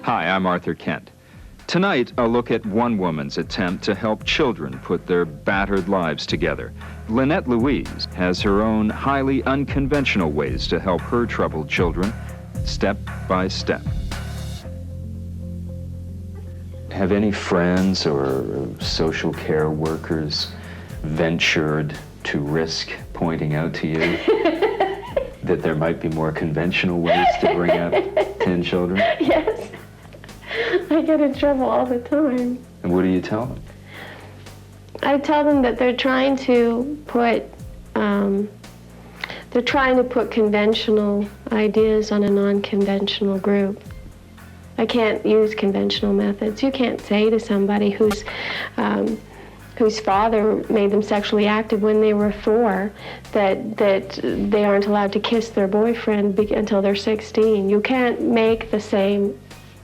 Hi, I'm Arthur Kent. Tonight, a look at one woman's attempt to help children put their battered lives together. Lynette Louise has her own highly unconventional ways to help her troubled children, step by step. Have any friends or social care workers ventured to risk pointing out to you that there might be more conventional ways to bring up 10 children? Yes. I get in trouble all the time. And what do you tell them? I tell them that they're trying to put conventional ideas on a non-conventional group. I can't use conventional methods. You can't say to somebody whose father made them sexually active when they were 4 that they aren't allowed to kiss their boyfriend until they're 16. You can't make the same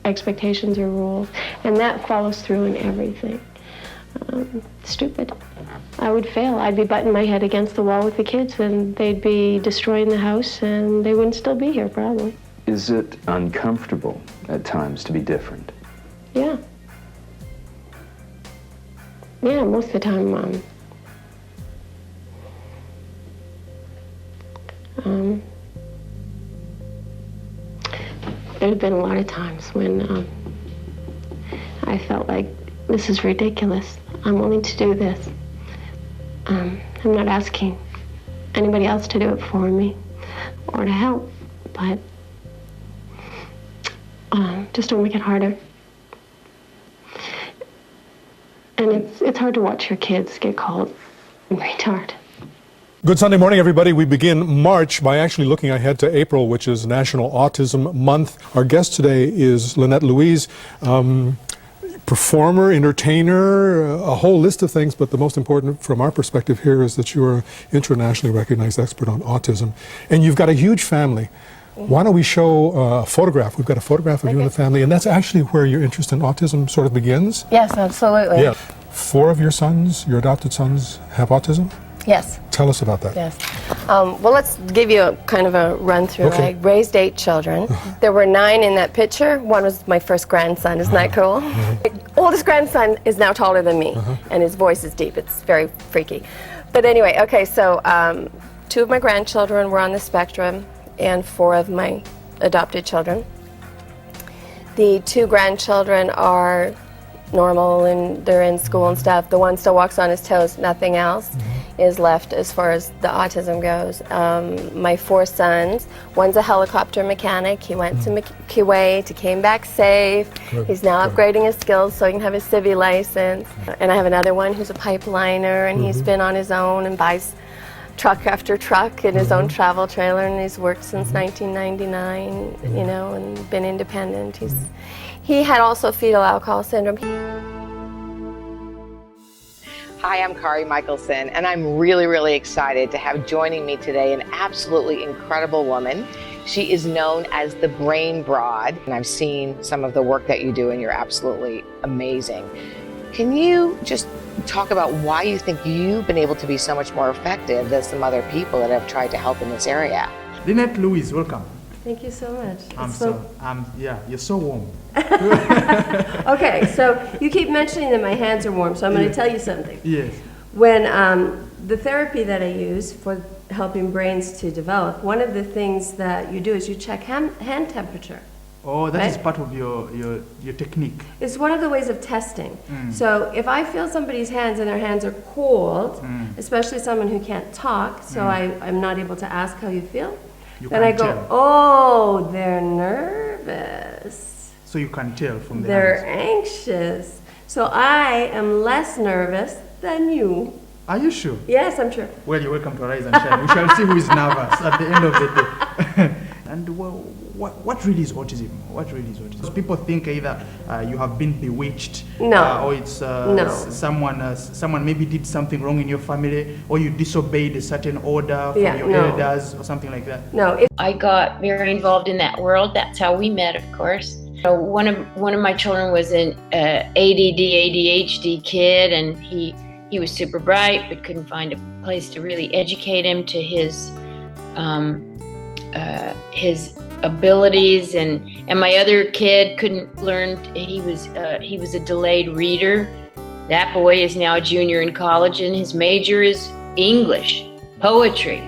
expectations or rules, and that follows through in everything. Stupid. I would fail. I'd be butting my head against the wall with the kids, and they'd be destroying the house, and they wouldn't still be here, probably. Is it uncomfortable at times to be different? Yeah. Yeah, most of the time, there have been a lot of times when I felt like, this is ridiculous. I'm willing to do this. I'm not asking anybody else to do it for me or to help, but just don't make it harder. And it's hard to watch your kids get called a retard. Good Sunday morning, everybody. We begin March by actually looking ahead to April, which is National Autism Month. Our guest today is Lynette Louise, performer, entertainer, a whole list of things, but the most important from our perspective here is that you're an internationally recognized expert on autism. And you've got a huge family. Why don't we show a photograph? We've got a photograph of you and the family, and that's actually where your interest in autism sort of begins. Yes, absolutely. Yeah. 4 of your sons, your adopted sons, have autism? Yes. Tell us about that. Yes. Well, let's give you a kind of a run through. Okay. I raised 8 children. There were 9 in that picture. 1 was my first grandson. Isn't that cool? My oldest grandson is now taller than me, and his voice is deep. It's very freaky. But anyway, okay, so 2 of my grandchildren were on the spectrum, and 4 of my adopted children. The 2 grandchildren are normal and they're in school and stuff. The one still walks on his toes, nothing else is left as far as the autism goes. My 4 sons, one's a helicopter mechanic. He went to Kuwait, he came back safe. Good. He's now upgrading his skills so he can have his civvy license. And I have another one who's a pipeliner, and he's been on his own and buys truck after truck in his own travel trailer, and he's worked since 1999, you know, and been independent. He had also fetal alcohol syndrome. Hi, I'm Kari Michelson, and I'm really excited to have joining me today an absolutely incredible woman. She is known as the Brain Broad, and I've seen some of the work that you do, and you're absolutely amazing. Can you just talk about why you think you've been able to be so much more effective than some other people that have tried to help in this area? Lynette Louise, welcome. Thank you so much. Yeah, you're so warm. Okay, so you keep mentioning that my hands are warm, so I'm going to tell you something. Yes. When the therapy that I use for helping brains to develop, one of the things that you do is you check hand temperature. Oh, that is Right? part of your technique. It's one of the ways of testing. So if I feel somebody's hands and their hands are cold, especially someone who can't talk, so I'm not able to ask how you feel, You then I can go, tell. oh, they're nervous. So you can tell from the They're hands. anxious. So I am less nervous than you. Are you sure? Yes, I'm sure. Well, you're welcome to Rise and Shine. We shall see who is nervous at the end of the day. And what really is autism? What really is autism? People think either you have been bewitched, No. or it's No. someone maybe did something wrong in your family, or you disobeyed a certain order from Yeah, your no. elders, or something like that. No, I got very involved in that world. That's how we met, of course. So one of my children was an ADD, ADHD kid, and he was super bright, but couldn't find a place to really educate him to his abilities, and And my other kid couldn't learn. He was a delayed reader. That boy is now a junior in college, and his major is English, poetry.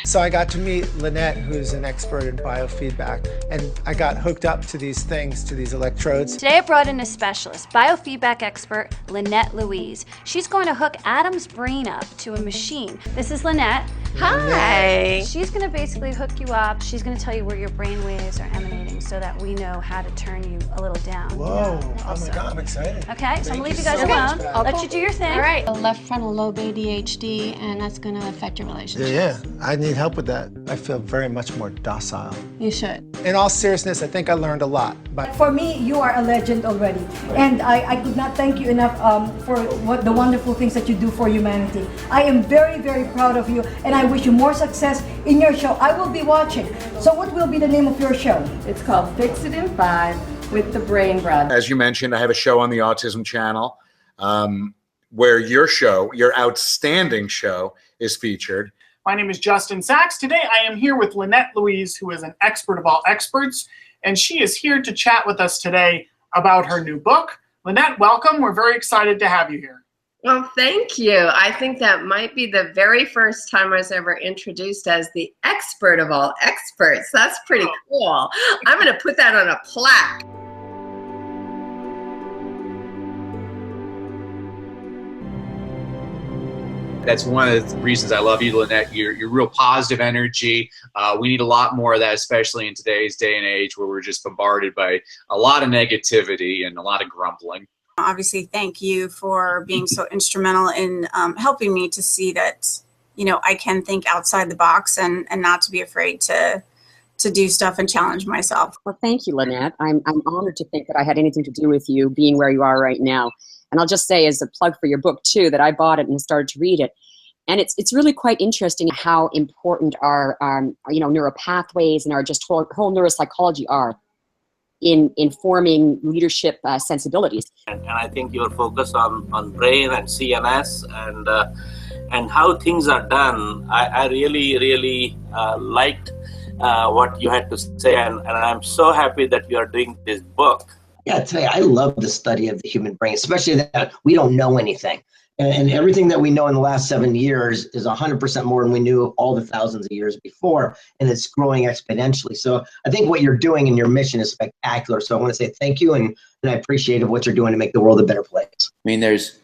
So I got to meet Lynette, who's an expert in biofeedback, and I got hooked up to these things, to these electrodes. Today I brought in a specialist, biofeedback expert, Lynette Louise. She's going to hook Adam's brain up to a machine. This is Lynette. Hi. She's going to basically hook you up. She's going to tell you where your brain waves are emanating so that we know how to turn you a little down. Whoa, oh my God, I'm excited. Okay, so I'm going to leave you guys so alone. much, I'll let you do your thing. All right. Left frontal lobe ADHD, and that's going to affect your relationships. Yeah, I need help with that. I feel very much more docile. You should. In all seriousness, I think I learned a lot. But for me, you are a legend already. And I could not thank you enough for what the wonderful things that you do for humanity. I am very, very proud of you, and I wish you more success in your show. I will be watching. So what will be the name of your show? It's called Fix It in 5 with the Brain Broad. As you mentioned, I have a show on the Autism Channel where your show, your outstanding show, is featured. My name is Justin Sachs. Today I am here with Lynette Louise, who is an expert of all experts, and she is here to chat with us today about her new book. Lynette, welcome. We're very excited to have you here. Well, thank you. I think that might be the very first time I was ever introduced as the expert of all experts. That's pretty cool. I'm going to put that on a plaque. That's one of the reasons I love you, Lynette. You're real positive energy. We need a lot more of that, especially in today's day and age where we're just bombarded by a lot of negativity and a lot of grumbling. Obviously, thank you for being so instrumental in helping me to see that, you know, I can think outside the box and not to be afraid to do stuff and challenge myself. Well, thank you, Lynette. I'm honored to think that I had anything to do with you being where you are right now. And I'll just say as a plug for your book, too, that I bought it and started to read it. And it's really quite interesting how important our neural pathways and our just whole neuropsychology are in forming leadership sensibilities. And I think your focus on brain and CNS and how things are done, I really liked what you had to say, and I'm so happy that you are doing this book. Yeah, today I love the study of the human brain, especially that we don't know anything. And everything that we know in the last 7 years is 100% more than we knew all the thousands of years before, and it's growing exponentially. So I think what you're doing and your mission is spectacular. So I want to say thank you, and I appreciate what you're doing to make the world a better place. I mean, there's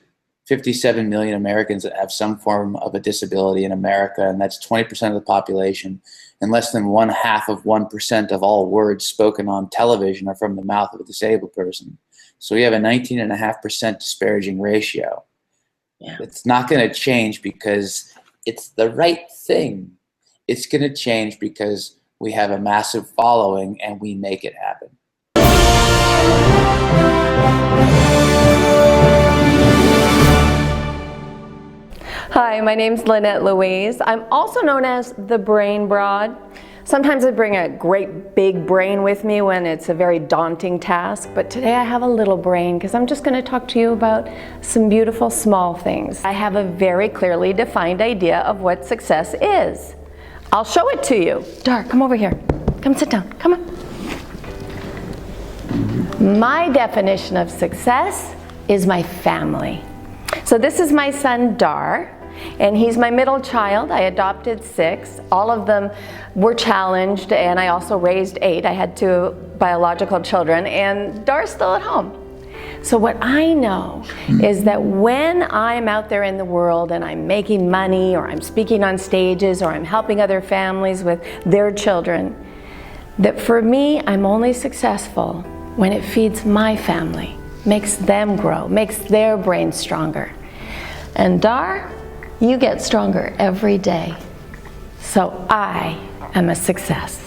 57 million Americans that have some form of a disability in America, and that's 20% of the population. And less than 0.5% of all words spoken on television are from the mouth of a disabled person. So we have a 19.5% disparaging ratio. Yeah. It's not going to change because it's the right thing. It's going to change because we have a massive following and we make it happen. Hi, my name's Lynette Louise. I'm also known as the Brain Broad. Sometimes I bring a great big brain with me when it's a very daunting task, but today I have a little brain because I'm just going to talk to you about some beautiful small things. I have a very clearly defined idea of what success is. I'll show it to you. Dar, come over here. Come sit down. Come on. My definition of success is my family. So this is my son, Dar. And he's my middle child. I adopted 6. All of them were challenged, and I also raised 8. I had 2 biological children, and Dar's still at home. So what I know is that when I'm out there in the world and I'm making money, or I'm speaking on stages, or I'm helping other families with their children, that for me, I'm only successful when it feeds my family, makes them grow, makes their brains stronger. And Dar, you get stronger every day. So I am a success.